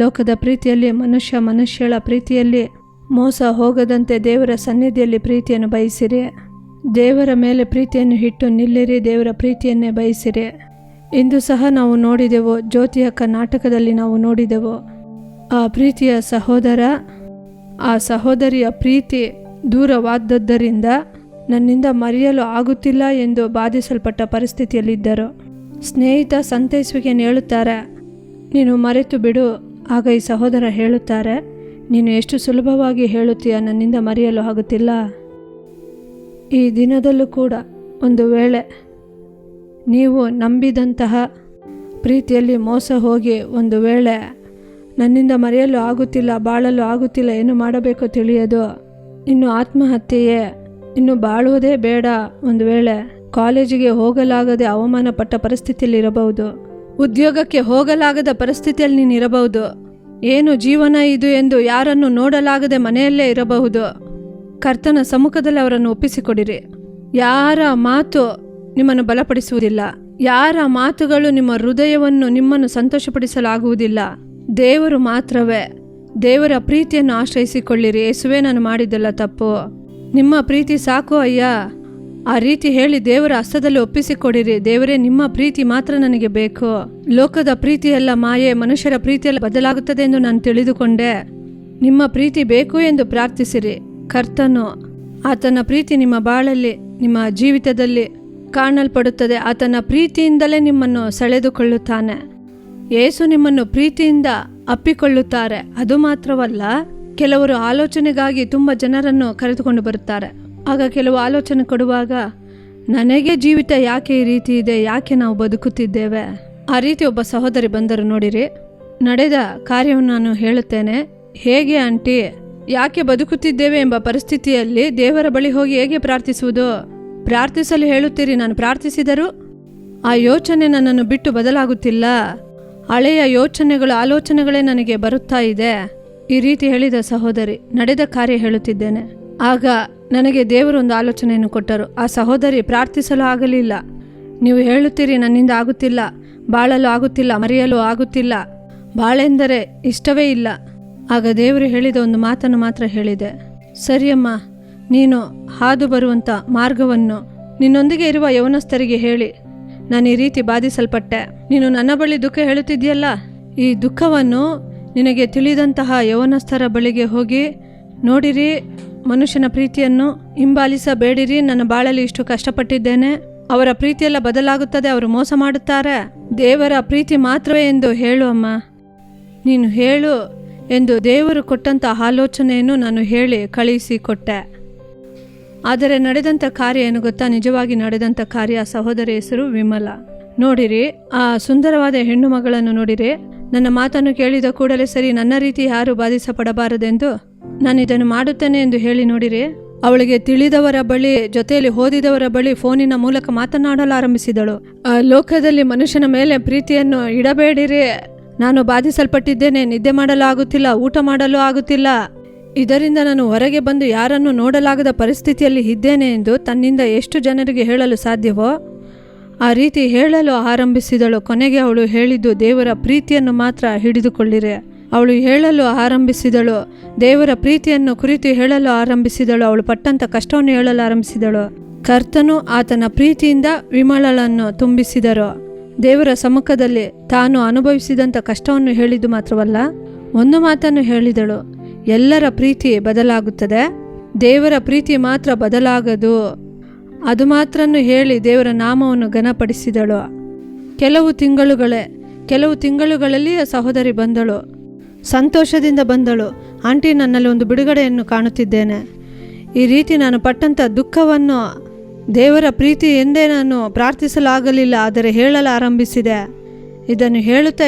ಲೋಕದ ಪ್ರೀತಿಯಲ್ಲಿ, ಮನುಷ್ಯಳ ಪ್ರೀತಿಯಲ್ಲಿ ಮೋಸ ಹೋಗದಂತೆ ದೇವರ ಸನ್ನಿಧಿಯಲ್ಲಿ ಪ್ರೀತಿಯನ್ನು ಬಯಸಿರಿ. ದೇವರ ಮೇಲೆ ಪ್ರೀತಿಯನ್ನು ಇಟ್ಟು ನಿಲ್ಲಿರಿ, ದೇವರ ಪ್ರೀತಿಯನ್ನೇ ಬಯಸಿರಿ. ಇಂದು ಸಹ ನಾವು ನೋಡಿದೆವು, ಜ್ಯೋತಿ ಅಕ್ಕ ನಾಟಕದಲ್ಲಿ ನಾವು ನೋಡಿದೆವು, ಆ ಪ್ರೀತಿಯ ಸಹೋದರ ಆ ಸಹೋದರಿಯ ಪ್ರೀತಿ ದೂರವಾದದ್ದರಿಂದ ನನ್ನಿಂದ ಮರೆಯಲು ಆಗುತ್ತಿಲ್ಲ ಎಂದು ಬಾಧಿಸಲ್ಪಟ್ಟ ಪರಿಸ್ಥಿತಿಯಲ್ಲಿದ್ದರು. ಸ್ನೇಹಿತ ಸಂತೈಸುವಿಕೆಯನ್ನು ಹೇಳುತ್ತಾರೆ, ನೀನು ಮರೆತು ಬಿಡು. ಆಗ ಈ ಸಹೋದರ ಹೇಳುತ್ತಾರೆ, ನೀನು ಎಷ್ಟು ಸುಲಭವಾಗಿ ಹೇಳುತ್ತೀಯ, ನನ್ನಿಂದ ಮರೆಯಲು ಆಗುತ್ತಿಲ್ಲ. ಈ ದಿನದಲ್ಲೂ ಕೂಡ ಒಂದು ವೇಳೆ ನೀವು ನಂಬಿದಂತಹ ಪ್ರೀತಿಯಲ್ಲಿ ಮೋಸ ಹೋಗಿ ಒಂದು ವೇಳೆ ನನ್ನಿಂದ ಮರೆಯಲು ಆಗುತ್ತಿಲ್ಲ, ಬಾಳಲು ಆಗುತ್ತಿಲ್ಲ, ಏನು ಮಾಡಬೇಕೋ ತಿಳಿಯದು, ಇನ್ನು ಆತ್ಮಹತ್ಯೆಯೇ, ಇನ್ನು ಬಾಳುವುದೇ ಬೇಡ, ಒಂದು ವೇಳೆ ಕಾಲೇಜಿಗೆ ಹೋಗಲಾಗದೆ ಅವಮಾನ ಪಟ್ಟ ಪರಿಸ್ಥಿತಿಯಲ್ಲಿ ಇರಬಹುದು, ಉದ್ಯೋಗಕ್ಕೆ ಹೋಗಲಾಗದ ಪರಿಸ್ಥಿತಿಯಲ್ಲಿ ನೀನು ಇರಬಹುದು, ಏನು ಜೀವನ ಇದು ಎಂದು ಯಾರನ್ನು ನೋಡಲಾಗದೆ ಮನೆಯಲ್ಲೇ ಇರಬಹುದು. ಕರ್ತನ ಸಮ್ಮುಖದಲ್ಲಿ ಅವರನ್ನು ಒಪ್ಪಿಸಿಕೊಡಿರಿ. ಯಾರ ಮಾತು ನಿಮ್ಮನ್ನು ಬಲಪಡಿಸುವುದಿಲ್ಲ, ಯಾರ ಮಾತುಗಳು ನಿಮ್ಮ ಹೃದಯವನ್ನು ನಿಮ್ಮನ್ನು ಸಂತೋಷಪಡಿಸಲಾಗುವುದಿಲ್ಲ. ದೇವರು ಮಾತ್ರವೇ. ದೇವರ ಪ್ರೀತಿಯನ್ನು ಆಶ್ರಯಿಸಿಕೊಳ್ಳಿರಿ. ಯೇಸುವೆ, ನಾನು ಮಾಡಿದ್ದೆಲ್ಲ ತಪ್ಪು, ನಿಮ್ಮ ಪ್ರೀತಿ ಸಾಕು ಅಯ್ಯ, ಆ ರೀತಿ ಹೇಳಿ ದೇವರ ಹಸ್ತದಲ್ಲಿ ಒಪ್ಪಿಸಿಕೊಡಿರಿ. ದೇವರೇ, ನಿಮ್ಮ ಪ್ರೀತಿ ಮಾತ್ರ ನನಗೆ ಬೇಕು. ಲೋಕದ ಪ್ರೀತಿಯೆಲ್ಲ ಮಾಯೆ, ಮನುಷ್ಯರ ಪ್ರೀತಿಯೆಲ್ಲ ಬದಲಾಗುತ್ತದೆ ಎಂದು ನಾನು ತಿಳಿದುಕೊಂಡೆ. ನಿಮ್ಮ ಪ್ರೀತಿ ಬೇಕು ಎಂದು ಪ್ರಾರ್ಥಿಸಿರಿ. ಕರ್ತನು, ಆತನ ಪ್ರೀತಿ ನಿಮ್ಮ ಬಾಳಲ್ಲಿ, ನಿಮ್ಮ ಜೀವಿತದಲ್ಲಿ ಕಾಣಲ್ಪಡುತ್ತದೆ. ಆತನ ಪ್ರೀತಿಯಿಂದಲೇ ನಿಮ್ಮನ್ನು ಸೆಳೆದುಕೊಳ್ಳುತ್ತಾನೆ. ಯೇಸು ನಿಮ್ಮನ್ನು ಪ್ರೀತಿಯಿಂದ ಅಪ್ಪಿಕೊಳ್ಳುತ್ತಾರೆ. ಅದು ಮಾತ್ರವಲ್ಲ, ಕೆಲವರು ಆಲೋಚನೆಗಾಗಿ ತುಂಬ ಜನರನ್ನು ಕರೆದುಕೊಂಡು ಬರುತ್ತಾರೆ. ಆಗ ಕೆಲವು ಆಲೋಚನೆ ಕೊಡುವಾಗ, ನನಗೆ ಜೀವಿತ ಯಾಕೆ ಈ ರೀತಿ ಇದೆ, ಯಾಕೆ ನಾವು ಬದುಕುತ್ತಿದ್ದೇವೆ, ಆ ರೀತಿ ಒಬ್ಬ ಸಹೋದರಿ ಬಂದರು. ನೋಡಿರಿ, ನಡೆದ ಕಾರ್ಯವನ್ನು ನಾನು ಹೇಳುತ್ತೇನೆ. ಹೇಗೆ ಆಂಟಿ, ಯಾಕೆ ಬದುಕುತ್ತಿದ್ದೇವೆ ಎಂಬ ಪರಿಸ್ಥಿತಿಯಲ್ಲಿ ದೇವರ ಬಳಿ ಹೋಗಿ ಹೇಗೆ ಪ್ರಾರ್ಥಿಸುವುದು? ಪ್ರಾರ್ಥಿಸಲು ಹೇಳುತ್ತೀರಿ, ನಾನು ಪ್ರಾರ್ಥಿಸಿದರೂ ಆ ಯೋಚನೆ ನನ್ನನ್ನು ಬಿಟ್ಟು ಬದಲಾಗುತ್ತಿಲ್ಲ. ಹಳೆಯ ಯೋಚನೆಗಳು, ಆಲೋಚನೆಗಳೇ ನನಗೆ ಬರುತ್ತಾ ಇದೆ. ಈ ರೀತಿ ಹೇಳಿದ ಸಹೋದರಿ, ನಡೆದ ಕಾರ್ಯ ಹೇಳುತ್ತಿದ್ದೇನೆ. ಆಗ ನನಗೆ ದೇವರು ಒಂದು ಆಲೋಚನೆಯನ್ನು ಕೊಟ್ಟರು. ಆ ಸಹೋದರಿ ಪ್ರಾರ್ಥಿಸಲು ಆಗಲಿಲ್ಲ. ನೀವು ಹೇಳುತ್ತೀರಿ, ನನ್ನಿಂದ ಆಗುತ್ತಿಲ್ಲ, ಬಾಳಲು ಆಗುತ್ತಿಲ್ಲ, ಮರೆಯಲು ಆಗುತ್ತಿಲ್ಲ, ಬಾಳೆಂದರೆ ಇಷ್ಟವೇ ಇಲ್ಲ. ಆಗ ದೇವರು ಹೇಳಿದ ಒಂದು ಮಾತನ್ನು ಮಾತ್ರ ಹೇಳಿದೆ. ಸರಿಯಮ್ಮ, ನೀನು ಹಾದು ಬರುವಂಥ ಮಾರ್ಗವನ್ನು ನಿನ್ನೊಂದಿಗೆ ಇರುವ ಯೌವನಸ್ಥರಿಗೆ ಹೇಳಿ, ನಾನು ಈ ರೀತಿ ಬಾಧಿಸಲ್ಪಟ್ಟೆ, ನೀನು ನನ್ನ ಬಳಿ ದುಃಖ ಹೇಳುತ್ತಿದ್ದೀಯಲ್ಲ, ಈ ದುಃಖವನ್ನು ನಿನಗೆ ತಿಳಿದಂತಹ ಯೌವನಸ್ಥರ ಬಳಿಗೆ ಹೋಗಿ ನೋಡಿರಿ, ಮನುಷ್ಯನ ಪ್ರೀತಿಯನ್ನು ಹಿಂಬಾಲಿಸಬೇಡಿರಿ, ನನ್ನ ಬಾಳಲ್ಲಿ ಇಷ್ಟು ಕಷ್ಟಪಟ್ಟಿದ್ದೇನೆ, ಅವರ ಪ್ರೀತಿಯೆಲ್ಲ ಬದಲಾಗುತ್ತದೆ, ಅವರು ಮೋಸ ಮಾಡುತ್ತಾರೆ, ದೇವರ ಪ್ರೀತಿ ಮಾತ್ರವೇ ಎಂದು ಹೇಳು ಅಮ್ಮ, ನೀನು ಹೇಳು ಎಂದು ದೇವರು ಕೊಟ್ಟಂಥ ಆಲೋಚನೆಯನ್ನು ನಾನು ಹೇಳಿ ಕಳುಹಿಸಿಕೊಟ್ಟೆ. ಆದರೆ ನಡೆದಂಥ ಕಾರ್ಯ ಏನು ಗೊತ್ತಾ? ನಿಜವಾಗಿ ನಡೆದಂಥ ಕಾರ್ಯ, ಸಹೋದರಿ ಹೆಸರು ವಿಮಲ. ನೋಡಿರಿ, ಆ ಸುಂದರವಾದ ಹೆಣ್ಣು ಮಗಳನ್ನು ನೋಡಿರಿ. ನನ್ನ ಮಾತನ್ನು ಕೇಳಿದ ಕೂಡಲೇ, ಸರಿ, ನನ್ನ ರೀತಿ ಯಾರು ಬಾಧಿಸಪಡಬಾರದೆಂದು ನಾನು ಇದನ್ನು ಮಾಡುತ್ತೇನೆ ಎಂದು ಹೇಳಿ ನೋಡಿರಿ, ಅವಳಿಗೆ ತಿಳಿದವರ ಬಳಿ, ಜೊತೆಯಲ್ಲಿ ಓದಿದವರ ಬಳಿ ಫೋನಿನ ಮೂಲಕ ಮಾತನಾಡಲು ಆರಂಭಿಸಿದಳು. ಲೋಕದಲ್ಲಿ ಮನುಷ್ಯನ ಮೇಲೆ ಪ್ರೀತಿಯನ್ನು ಇಡಬೇಡಿರಿ, ನಾನು ಬಾಧಿಸಲ್ಪಟ್ಟಿದ್ದೇನೆ, ನಿದ್ದೆ ಮಾಡಲು ಆಗುತ್ತಿಲ್ಲ, ಊಟ ಮಾಡಲು ಆಗುತ್ತಿಲ್ಲ, ಇದರಿಂದ ನಾನು ಹೊರಗೆ ಬಂದು ಯಾರನ್ನು ನೋಡಲಾಗದ ಪರಿಸ್ಥಿತಿಯಲ್ಲಿ ಇದ್ದೇನೆ ಎಂದು ತನ್ನಿಂದ ಎಷ್ಟು ಜನರಿಗೆ ಹೇಳಲು ಸಾಧ್ಯವೋ ಆ ರೀತಿ ಹೇಳಲು ಆರಂಭಿಸಿದಳು. ಕೊನೆಗೆ ಅವಳು ಹೇಳಿದ್ದು, ದೇವರ ಪ್ರೀತಿಯನ್ನು ಮಾತ್ರ ಹಿಡಿದುಕೊಳ್ಳಿರಿ. ಅವಳು ಹೇಳಲು ಆರಂಭಿಸಿದಳು, ದೇವರ ಪ್ರೀತಿಯನ್ನು ಕುರಿತು ಹೇಳಲು ಆರಂಭಿಸಿದಳು. ಅವಳು ಪಟ್ಟಂಥ ಕಷ್ಟವನ್ನು ಹೇಳಲು ಆರಂಭಿಸಿದಳು. ಕರ್ತನು ಆತನ ಪ್ರೀತಿಯಿಂದ ವಿಮಲಳನ್ನು ತುಂಬಿಸಿದರು. ದೇವರ ಸಮ್ಮುಖದಲ್ಲಿ ತಾನು ಅನುಭವಿಸಿದಂಥ ಕಷ್ಟವನ್ನು ಹೇಳಿದ್ದು ಮಾತ್ರವಲ್ಲ, ಒಂದು ಮಾತನ್ನು ಹೇಳಿದಳು, ಎಲ್ಲರ ಪ್ರೀತಿ ಬದಲಾಗುತ್ತದೆ, ದೇವರ ಪ್ರೀತಿ ಮಾತ್ರ ಬದಲಾಗದು. ಅದು ಮಾತ್ರನ್ನು ಹೇಳಿ ದೇವರ ನಾಮವನ್ನು ಘನಪಡಿಸಿದಳು. ಕೆಲವು ತಿಂಗಳುಗಳಲ್ಲಿ ಆ ಸಹೋದರಿ ಬಂದಳು, ಸಂತೋಷದಿಂದ ಬಂದಳು. ಆಂಟಿ, ನನ್ನಲ್ಲಿ ಒಂದು ಬಿಡುಗಡೆಯನ್ನು ಕಾಣುತ್ತಿದ್ದೇನೆ. ಈ ರೀತಿ ನಾನು ಪಟ್ಟಂಥ ದುಃಖವನ್ನು ದೇವರ ಪ್ರೀತಿ ಎಂದೇ ನಾನು ಪ್ರಾರ್ಥಿಸಲಾಗಲಿಲ್ಲ, ಆದರೆ ಹೇಳಲು ಆರಂಭಿಸಿದೆ. ಇದನ್ನು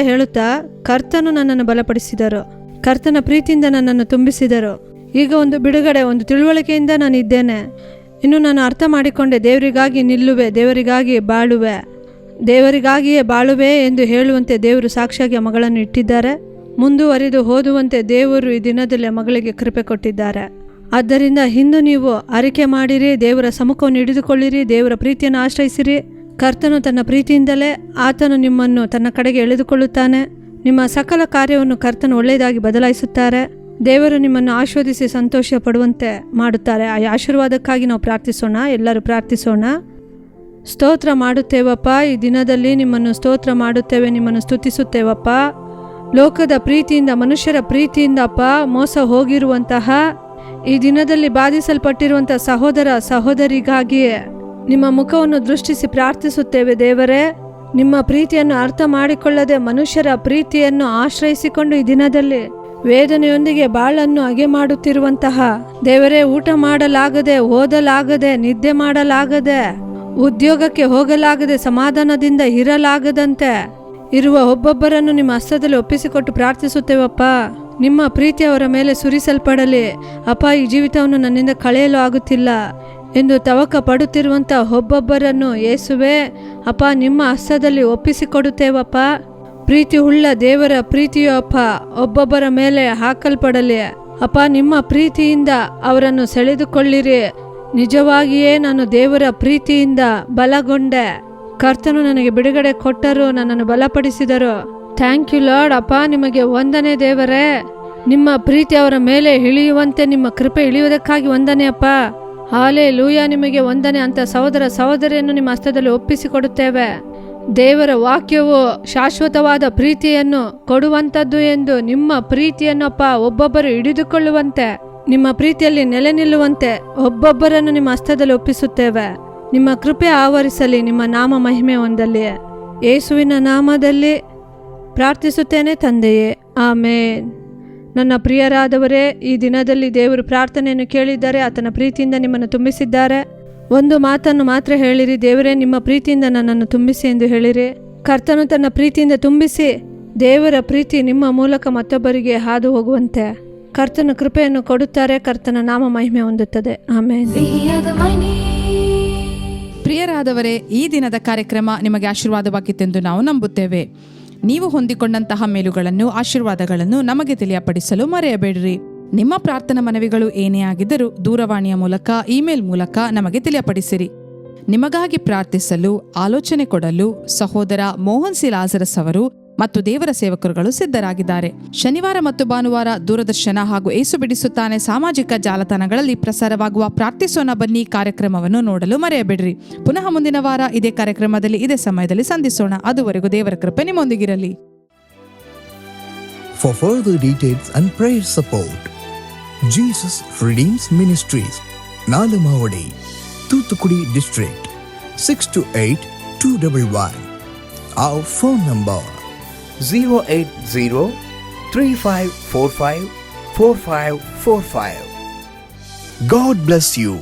ಹೇಳುತ್ತಾ ಕರ್ತನು ನನ್ನನ್ನು ಬಲಪಡಿಸಿದರು. ಕರ್ತನ ಪ್ರೀತಿಯಿಂದ ನನ್ನನ್ನು ತುಂಬಿಸಿದರು. ಈಗ ಒಂದು ಬಿಡುಗಡೆ, ಒಂದು ತಿಳುವಳಿಕೆಯಿಂದ ನಾನು ಇದ್ದೇನೆ. ಇನ್ನು ನಾನು ಅರ್ಥ ಮಾಡಿಕೊಂಡೆ, ದೇವರಿಗಾಗಿ ನಿಲ್ಲುವೆ, ದೇವರಿಗಾಗಿಯೇ ಬಾಳುವೆ ಎಂದು ಹೇಳುವಂತೆ ದೇವರು ಸಾಕ್ಷಿಯಾಗಿ ಆ ಮಗಳನ್ನು ಇಟ್ಟಿದ್ದಾರೆ. ಮುಂದುವರಿದು ಓದುವಂತೆ ದೇವರು ಈ ದಿನದಲ್ಲಿ ಆ ಮಗಳಿಗೆ ಕೃಪೆ ಕೊಟ್ಟಿದ್ದಾರೆ. ಆದ್ದರಿಂದ ಇಂದು ನೀವು ಅರಿಕೆ ಮಾಡಿರಿ, ದೇವರ ಸಮ್ಮುಖವನ್ನು ಹಿಡಿದುಕೊಳ್ಳಿರಿ, ದೇವರ ಪ್ರೀತಿಯನ್ನು ಆಶ್ರಯಿಸಿರಿ. ಕರ್ತನು ತನ್ನ ಪ್ರೀತಿಯಿಂದಲೇ ಆತನು ನಿಮ್ಮನ್ನು ತನ್ನ ಕಡೆಗೆ ಎಳೆದುಕೊಳ್ಳುತ್ತಾನೆ. ನಿಮ್ಮ ಸಕಲ ಕಾರ್ಯವನ್ನು ಕರ್ತನು ಒಳ್ಳೆಯದಾಗಿ ಬದಲಾಯಿಸುತ್ತಾರೆ. ದೇವರು ನಿಮ್ಮನ್ನು ಆಶೀರ್ವದಿಸಿ ಸಂತೋಷ ಪಡುವಂತೆ ಮಾಡುತ್ತಾರೆ. ಆ ಆಶೀರ್ವಾದಕ್ಕಾಗಿ ನಾವು ಪ್ರಾರ್ಥಿಸೋಣ. ಎಲ್ಲರೂ ಪ್ರಾರ್ಥಿಸೋಣ. ಸ್ತೋತ್ರ ಮಾಡುತ್ತೇವಪ್ಪ, ಈ ದಿನದಲ್ಲಿ ನಿಮ್ಮನ್ನು ಸ್ತೋತ್ರ ಮಾಡುತ್ತೇವೆ, ನಿಮ್ಮನ್ನು ಸ್ತುತಿಸುತ್ತೇವಪ್ಪ. ಲೋಕದ ಪ್ರೀತಿಯಿಂದ, ಮನುಷ್ಯರ ಪ್ರೀತಿಯಿಂದ ಅಪ್ಪ ಮೋಸ ಹೋಗಿರುವಂತಹ ಈ ದಿನದಲ್ಲಿ ಬಾಧಿಸಲ್ಪಟ್ಟಿರುವಂಥ ಸಹೋದರ ಸಹೋದರಿಗಾಗಿಯೇ ನಿಮ್ಮ ಮುಖವನ್ನು ದೃಷ್ಟಿಸಿ ಪ್ರಾರ್ಥಿಸುತ್ತೇವೆ. ದೇವರೇ, ನಿಮ್ಮ ಪ್ರೀತಿಯನ್ನು ಅರ್ಥ ಮಾಡಿಕೊಳ್ಳದೆ ಮನುಷ್ಯರ ಪ್ರೀತಿಯನ್ನು ಆಶ್ರಯಿಸಿಕೊಂಡು ಈ ದಿನದಲ್ಲಿ ವೇದನೆಯೊಂದಿಗೆ ಬಾಳನ್ನು ಅಗೆ ಮಾಡುತ್ತಿರುವಂತಹ ದೇವರೇ, ಊಟ ಮಾಡಲಾಗದೆ, ಓದಲಾಗದೆ, ನಿದ್ದೆ ಮಾಡಲಾಗದೆ, ಉದ್ಯೋಗಕ್ಕೆ ಹೋಗಲಾಗದೆ, ಸಮಾಧಾನದಿಂದ ಇರಲಾಗದಂತೆ ಇರುವ ಒಬ್ಬೊಬ್ಬರನ್ನು ನಿಮ್ಮ ಹಸ್ತದಲ್ಲಿ ಒಪ್ಪಿಸಿಕೊಟ್ಟು ಪ್ರಾರ್ಥಿಸುತ್ತೇವಪ್ಪ. ನಿಮ್ಮ ಪ್ರೀತಿ ಅವರ ಮೇಲೆ ಸುರಿಸಲ್ಪಡಲಿ. ಅಪ್ಪ, ಈ ಜೀವಿತವನ್ನು ನನ್ನಿಂದ ಕಳೆಯಲು ಆಗುತ್ತಿಲ್ಲ ಎಂದು ತವಕ ಪಡುತ್ತಿರುವಂಥ ಒಬ್ಬೊಬ್ಬರನ್ನು ಯೇಸುವೆ ಅಪ್ಪ ನಿಮ್ಮ ಹಸ್ತದಲ್ಲಿ ಒಪ್ಪಿಸಿಕೊಡುತ್ತೇವಪ್ಪ. ಪ್ರೀತಿ ಉಳ್ಳ ದೇವರ ಪ್ರೀತಿಯು ಅಪ್ಪ ಒಬ್ಬೊಬ್ಬರ ಮೇಲೆ ಹಾಕಲ್ಪಡಲಿ. ಅಪ್ಪ, ನಿಮ್ಮ ಪ್ರೀತಿಯಿಂದ ಅವರನ್ನು ಸೆಳೆದುಕೊಳ್ಳಿರಿ. ನಿಜವಾಗಿಯೇ ನಾನು ದೇವರ ಪ್ರೀತಿಯಿಂದ ಬಲಗೊಂಡೆ. ಕರ್ತನು ನನಗೆ ಬಿಡುಗಡೆ ಕೊಟ್ಟರು, ನನ್ನನ್ನು ಬಲಪಡಿಸಿದರು. Thank you lord. ಅಪ್ಪ, ನಿಮಗೆ ವಂದನೆ ದೇವರೇ. ನಿಮ್ಮ ಪ್ರೀತಿ ಅವರ ಮೇಲೆ ಇಳಿಯುವಂತೆ ನಿಮ್ಮ ಕೃಪೆ ಇಳಿಯುವುದಕ್ಕಾಗಿ ವಂದನೆ ಅಪ್ಪ. ಹಾಲೆಲೂಯಾ, ನಿಮಗೆ ವಂದನೆ. ಅಂತ ಸಹೋದರ ಸಹೋದರಿಯನ್ನು ನಿಮ್ಮ ಹಸ್ತದಲ್ಲಿ ಒಪ್ಪಿಸಿಕೊಡುತ್ತೇವೆ. ದೇವರ ವಾಕ್ಯವು ಶಾಶ್ವತವಾದ ಪ್ರೀತಿಯನ್ನು ಕೊಡುವಂಥದ್ದು ಎಂದು ನಿಮ್ಮ ಪ್ರೀತಿಯನ್ನು ಅಪ್ಪ ಒಬ್ಬೊಬ್ಬರು ಹಿಡಿದುಕೊಳ್ಳುವಂತೆ, ನಿಮ್ಮ ಪ್ರೀತಿಯಲ್ಲಿ ನೆಲೆ ನಿಲ್ಲುವಂತೆ ಒಬ್ಬೊಬ್ಬರನ್ನು ನಿಮ್ಮ ಹಸ್ತದಲ್ಲಿ ಒಪ್ಪಿಸುತ್ತೇವೆ. ನಿಮ್ಮ ಕೃಪೆ ಆವರಿಸಲಿ, ನಿಮ್ಮ ನಾಮ ಮಹಿಮೆ ಹೊಂದಲಿ. ಯೇಸುವಿನ ನಾಮದಲ್ಲಿ ಪ್ರಾರ್ಥಿಸುತ್ತೇನೆ ತಂದೆಯೇ, ಆಮೇನ್. ನನ್ನ ಪ್ರಿಯರಾದವರೇ, ಈ ದಿನದಲ್ಲಿ ದೇವರು ಪ್ರಾರ್ಥನೆಯನ್ನು ಕೇಳಿದ್ದಾರೆ, ಆತನ ಪ್ರೀತಿಯಿಂದ ನಿಮ್ಮನ್ನು ತುಂಬಿಸಿದ್ದಾರೆ. ಒಂದು ಮಾತನ್ನು ಮಾತ್ರ ಹೇಳಿರಿ, ದೇವರೇ ನಿಮ್ಮ ಪ್ರೀತಿಯಿಂದ ನನ್ನನ್ನು ತುಂಬಿಸಿ ಎಂದು ಹೇಳಿರಿ. ಕರ್ತನು ತನ್ನ ಪ್ರೀತಿಯಿಂದ ತುಂಬಿಸಿ ದೇವರ ಪ್ರೀತಿ ನಿಮ್ಮ ಮೂಲಕ ಮತ್ತೊಬ್ಬರಿಗೆ ಹಾದು ಹೋಗುವಂತೆ ಕರ್ತನ ಕೃಪೆಯನ್ನು ಕೊಡುತ್ತಾರೆ. ಕರ್ತನ ನಾಮ ಮಹಿಮೆ ಹೊಂದುತ್ತದೆ. ಆಮೇನ್. ಪ್ರಿಯರಾದವರೇ, ಈ ದಿನದ ಕಾರ್ಯಕ್ರಮ ನಿಮಗೆ ಆಶೀರ್ವಾದವಾಗಿತ್ತೆಂದು ನಾವು ನಂಬುತ್ತೇವೆ. ನೀವು ಹೊಂದಿಕೊಂಡಂತಹ ಮೇಲುಗಳನ್ನು, ಆಶೀರ್ವಾದಗಳನ್ನು ನಮಗೆ ತಿಳಿಯಪಡಿಸಲು ಮರೆಯಬೇಡಿರಿ. ನಿಮ್ಮ ಪ್ರಾರ್ಥನಾ ಮನವಿಗಳು ಏನೇ ಆಗಿದ್ದರೂ ದೂರವಾಣಿಯ ಮೂಲಕ, ಇಮೇಲ್ ಮೂಲಕ ನಮಗೆ ತಿಳಿಯಪಡಿಸಿರಿ. ನಿಮಗಾಗಿ ಪ್ರಾರ್ಥಿಸಲು, ಆಲೋಚನೆ ಕೊಡಲು ಸಹೋದರ ಮೋಹನ್ ಸಿ ಲಾಜರಸ್ ಅವರು ಮತ್ತು ದೇವರ ಸೇವಕರುಗಳು ಸಿದ್ಧರಾಗಿದ್ದಾರೆ. ಶನಿವಾರ ಮತ್ತು ಭಾನುವಾರ ದೂರದರ್ಶನ ಹಾಗೂ ಏಸು ಬಿಡಿಸುತ್ತಾನೆ ಸಾಮಾಜಿಕ ಜಾಲತಾಣಗಳಲ್ಲಿ ಪ್ರಸಾರವಾಗುವ ಪ್ರಾರ್ಥಿಸೋಣ ಬನ್ನಿ ಕಾರ್ಯಕ್ರಮವನ್ನು ನೋಡಲು ಮರೆಯಬೇಡ್ರಿ. ಪುನಃ ಮುಂದಿನ ವಾರ ಇದೇ ಕಾರ್ಯಕ್ರಮದಲ್ಲಿ ಇದೇ ಸಮಯದಲ್ಲಿ ಸಂಧಿಸೋಣ. ಅದುವರೆಗೂ ದೇವರ ಕೃಪೆ ನಿಮ್ಮೊಂದಿಗಿರಲಿ. For further details and prayer support, Jesus Redeems Ministries, Nalamavadi, Thuthukudi District, 628-211. Our phone number 080-3545-4545. God bless you.